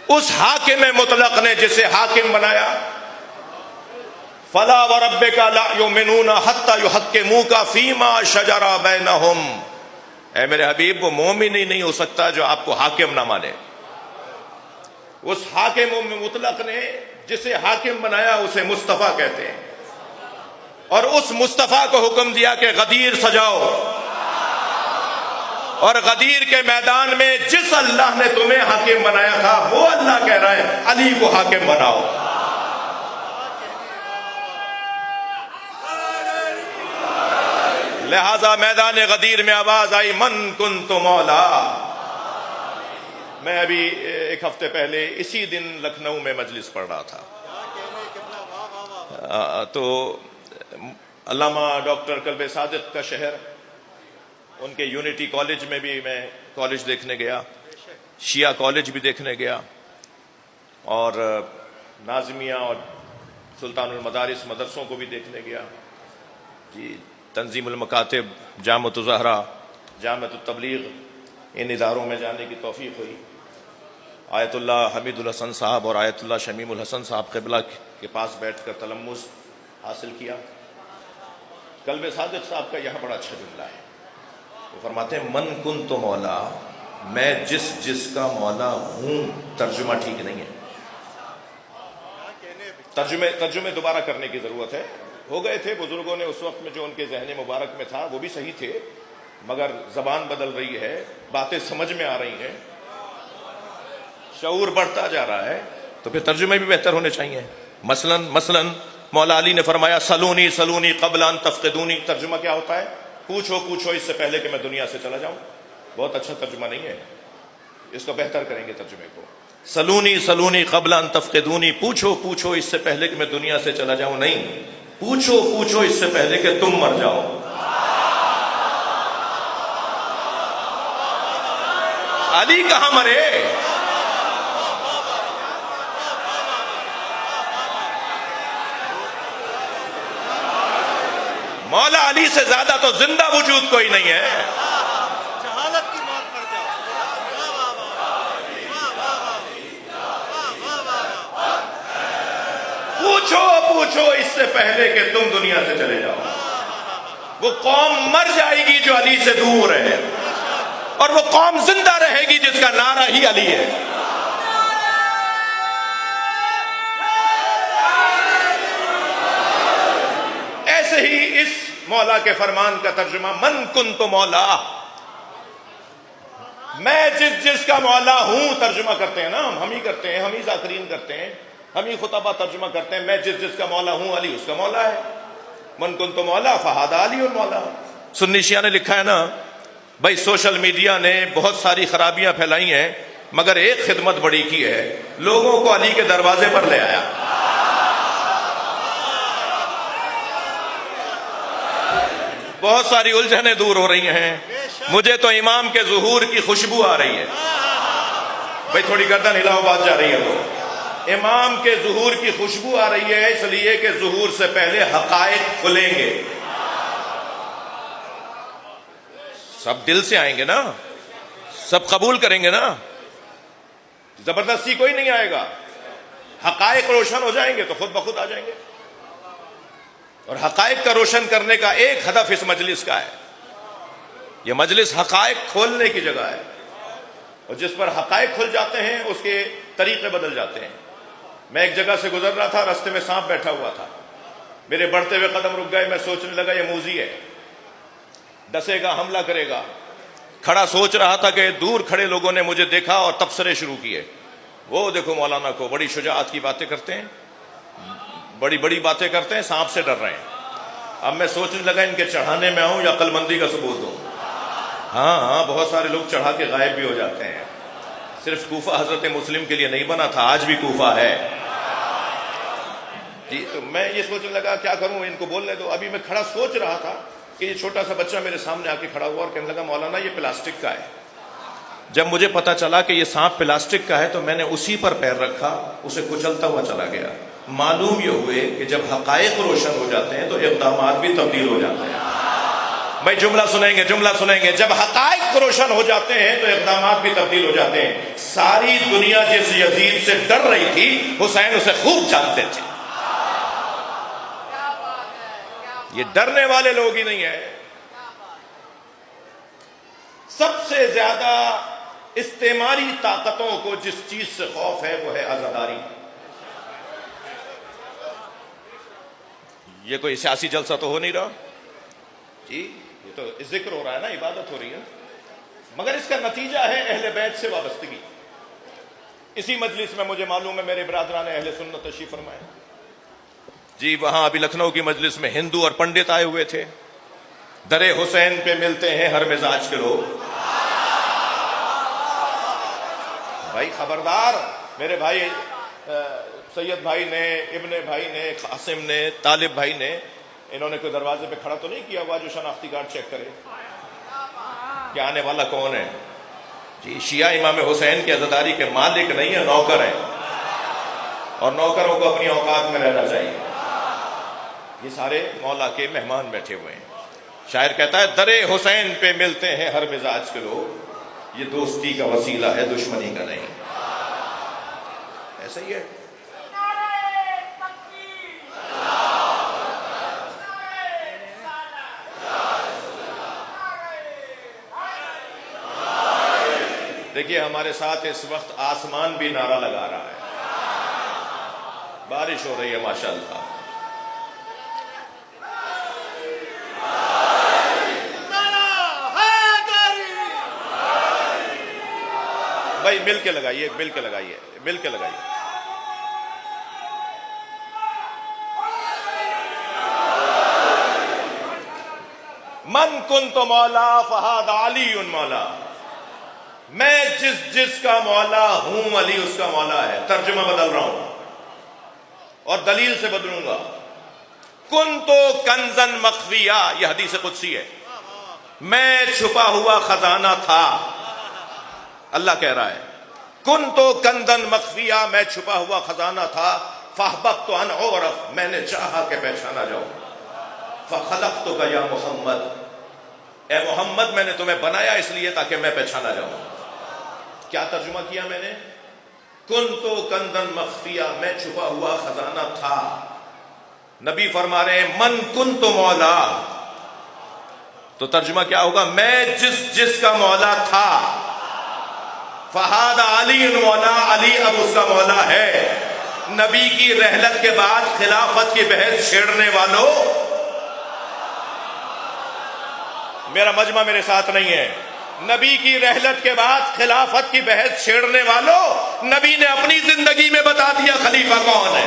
اس حاکم مطلق نے جسے حاکم بنایا، فلا وربک لا یؤمنون حتی یحکموک فیما شجر بینہم، اے میرے حبیب وہ مومن ہی نہیں ہو سکتا جو آپ کو حاکم نہ مانے۔ اس حاکم مطلق نے جسے حاکم بنایا اسے مصطفیٰ کہتے ہیں، اور اس مصطفیٰ کو حکم دیا کہ غدیر سجاؤ، اور غدیر کے میدان میں جس اللہ نے تمہیں حاکم بنایا تھا وہ اللہ کہہ رہا ہے علی کو حاکم بناؤ۔ لہذا میدان غدیر میں آواز آئی من کنت مولا۔ میں ابھی ایک ہفتے پہلے اسی دن لکھنؤ میں مجلس پڑھ رہا تھا، تو علامہ ڈاکٹر قلب صادق کا شہر، ان کے یونٹی کالج میں بھی میں کالج دیکھنے گیا، شیعہ کالج بھی دیکھنے گیا، اور ناظمیہ اور سلطان المدارس مدرسوں کو بھی دیکھنے گیا جی، تنظیم المکاتب، جامعۃ الزہرا، جامعۃ التبلیغ، ان اداروں میں جانے کی توفیق ہوئی۔ آیت اللہ حمید الحسن صاحب اور آیت اللہ شمیم الحسن صاحب قبلہ کے پاس بیٹھ کر تلمذ حاصل کیا۔ قلب صادق صاحب کا یہاں بڑا اچھا جملہ ہے، وہ فرماتے ہیں من کنت مولا، میں جس کا مولا ہوں۔ ترجمہ ٹھیک نہیں ہے، ترجمے دوبارہ کرنے کی ضرورت ہے۔ ہو گئے تھے بزرگوں نے اس وقت میں جو ان کے ذہن مبارک میں تھا وہ بھی صحیح تھے، مگر زبان بدل رہی ہے، باتیں سمجھ میں آ رہی ہیں، شعور بڑھتا جا رہا ہے، تو پھر ترجمے بھی بہتر ہونے چاہیے۔ مثلا مولا علی نے فرمایا سلونی سلونی قبل ان تفقدونی، ترجمہ کیا ہوتا ہے؟ پوچھو پوچھو اس سے پہلے کہ میں دنیا سے چلا جاؤں۔ بہت اچھا ترجمہ نہیں ہے، اس کو بہتر کریں گے ترجمے کو۔ سلونی سلونی قبل ان تفقدونی، پوچھو پوچھو اس سے پہلے کہ میں دنیا سے چلا جاؤں، نہیں، پوچھو پوچھو اس سے پہلے کہ تم مر جاؤ۔ علی کہاں مرے؟ مولا علی سے زیادہ تو زندہ وجود کوئی نہیں ہے۔ جہالت کی موت مر جاؤ۔ پوچھو پوچھو اس سے پہلے کہ تم دنیا سے چلے جاؤ۔ وہ قوم مر جائے گی جو علی سے دور ہے، اور وہ قوم زندہ رہے گی جس کا نعرہ ہی علی ہے۔ ایسے ہی اس مولا کے فرمان کا ترجمہ من کنت مولا، میں جس کا مولا ہوں، ترجمہ کرتے ہیں نا ہم ہی کرتے ہیں، ہم ہی ذاکرین کرتے ہیں، ہم ہی خطبہ ترجمہ کرتے ہیں، میں جس کا مولا ہوں علی اس کا مولا ہے۔ من کنت مولا فہذا علی المولا۔ سنی شیعہ نے لکھا ہے نا بھائی، سوشل میڈیا نے بہت ساری خرابیاں پھیلائی ہیں، مگر ایک خدمت بڑی کی ہے، لوگوں کو علی کے دروازے پر لے آیا۔ بہت ساری الجھنیں دور ہو رہی ہیں، مجھے تو امام کے ظہور کی خوشبو آ رہی ہے۔ بھائی تھوڑی گردن ہلاؤ، بات جا رہی ہے تو امام کے ظہور کی خوشبو آ رہی ہے، اس لیے کہ ظہور سے پہلے حقائق کھلیں گے۔ سب دل سے آئیں گے نا، سب قبول کریں گے نا، زبردستی کوئی نہیں آئے گا، حقائق روشن ہو جائیں گے تو خود بخود آ جائیں گے۔ اور حقائق کا روشن کرنے کا ایک ہدف اس مجلس کا ہے، یہ مجلس حقائق کھولنے کی جگہ ہے، اور جس پر حقائق کھل جاتے ہیں اس کے طریقے بدل جاتے ہیں۔ میں ایک جگہ سے گزر رہا تھا، راستے میں سانپ بیٹھا ہوا تھا، میرے بڑھتے ہوئے قدم رک گئے، میں سوچنے لگا یہ موذی ہے، ڈسے گا، حملہ کرے گا۔ کھڑا سوچ رہا تھا کہ دور کھڑے لوگوں نے مجھے دیکھا اور تبصرے شروع کیے، وہ دیکھو مولانا کو بڑی شجاعت کی باتیں کرتے ہیں، بڑی بڑی باتیں کرتے ہیں، سانپ سے ڈر رہے ہیں۔ اب میں سوچنے لگا ان کے چڑھانے میں آؤں یا عقل مندی کا ثبوت دوں۔ ہاں بہت سارے لوگ چڑھا کے غائب بھی ہو جاتے ہیں، صرف کوفہ حضرت مسلم کے لیے نہیں بنا تھا، آج بھی کوفہ ہے جی۔ تو میں یہ سوچنے لگا کیا کروں، ان کو بولنے دو۔ ابھی میں کھڑا سوچ رہا تھا کہ یہ چھوٹا سا بچہ میرے سامنے آ کے کھڑا ہوا اور کہنے لگا مولانا یہ پلاسٹک کا ہے۔ جب مجھے پتا چلا کہ یہ سانپ پلاسٹک کا ہے تو میں نے اسی پر پیر رکھا، اسے کچلتا ہوا چلا گیا۔ معلوم یہ ہوئے کہ جب حقائق روشن ہو جاتے ہیں تو اقدامات بھی تبدیل ہو جاتے ہیں۔ بھائی جملہ سنیں گے. جب حقائق روشن ہو جاتے ہیں تو اقدامات بھی تبدیل ہو جاتے ہیں. ساری دنیا جس یزید سے ڈر رہی تھی حسین اسے خوب جانتے تھے. یہ ڈرنے والے لوگ ہی نہیں ہیں. سب سے زیادہ استعماری طاقتوں کو جس چیز سے خوف ہے وہ ہے عزاداری. یہ کوئی سیاسی جلسہ تو ہو نہیں رہا جی, یہ تو ذکر ہو رہا ہے نا, عبادت ہو رہی ہے, مگر اس کا نتیجہ ہے اہل بیت سے وابستگی. اسی مجلس میں مجھے معلوم ہے میرے برادران اہل سنت تشریف فرمائے جی, وہاں ابھی لکھنؤ کی مجلس میں ہندو اور پنڈت آئے ہوئے تھے. در حسین پہ ملتے ہیں ہر مزاج کے لوگ. بھائی خبردار, میرے بھائی سید بھائی نے, ابن بھائی نے, قاسم نے, طالب بھائی نے, انہوں نے کوئی دروازے پہ کھڑا تو نہیں کیا ہوا جو شناختی کارڈ چیک کرے کہ آنے والا کون ہے جی. شیعہ امام حسین کی عزاداری کے مالک نہیں ہے, نوکر ہے, اور نوکروں کو اپنی اوقات میں رہنا چاہیے. یہ سارے مولا کے مہمان بیٹھے ہوئے ہیں. شاعر کہتا ہے در حسین پہ ملتے ہیں ہر مزاج کے لوگ, یہ دوستی کا وسیلہ ہے دشمنی کا نہیں. ایسا ہی ہے. دیکھیے ہمارے ساتھ اس وقت آسمان بھی نعرہ لگا رہا ہے. بارش ہو رہی ہے ماشاءاللہ. بھائی مل کے لگائیے, مل کے لگائیے, مل کے لگائیے. من کنت مولا فہذا علی مولا. میں جس کا مولا ہوں علی اس کا مولا ہے. ترجمہ بدل رہا ہوں اور دلیل سے بدلوں گا. کنت کنزن مخفیہ, یہ حدیث قدسی ہے, میں چھپا ہوا خزانہ تھا. اللہ کہہ رہا ہے کنت کنزن مخفیہ, میں چھپا ہوا خزانہ تھا. فاحببت ان اعرف, میں نے چاہا کہ پہچانا جاؤں. فخلقتک یا محمد, اے محمد میں نے تمہیں بنایا اس لیے تاکہ میں پہچانا جاؤں. کیا ترجمہ کیا میں نے؟ کنت کنزن مخفیہ, میں چھپا ہوا خزانہ تھا. نبی فرما رہے ہیں من کنت مولا, تو ترجمہ کیا ہوگا؟ میں جس کا مولا تھا. فہذا علی مولا, علی اب اس کا مولا ہے. نبی کی رحلت کے بعد خلافت کی بحث چھیڑنے والوں, میرا مجمع میرے ساتھ نہیں ہے, نبی کی رحلت کے بعد خلافت کی بحث چھیڑنے والوں, نبی نے اپنی زندگی میں بتا دیا خلیفہ کون ہے.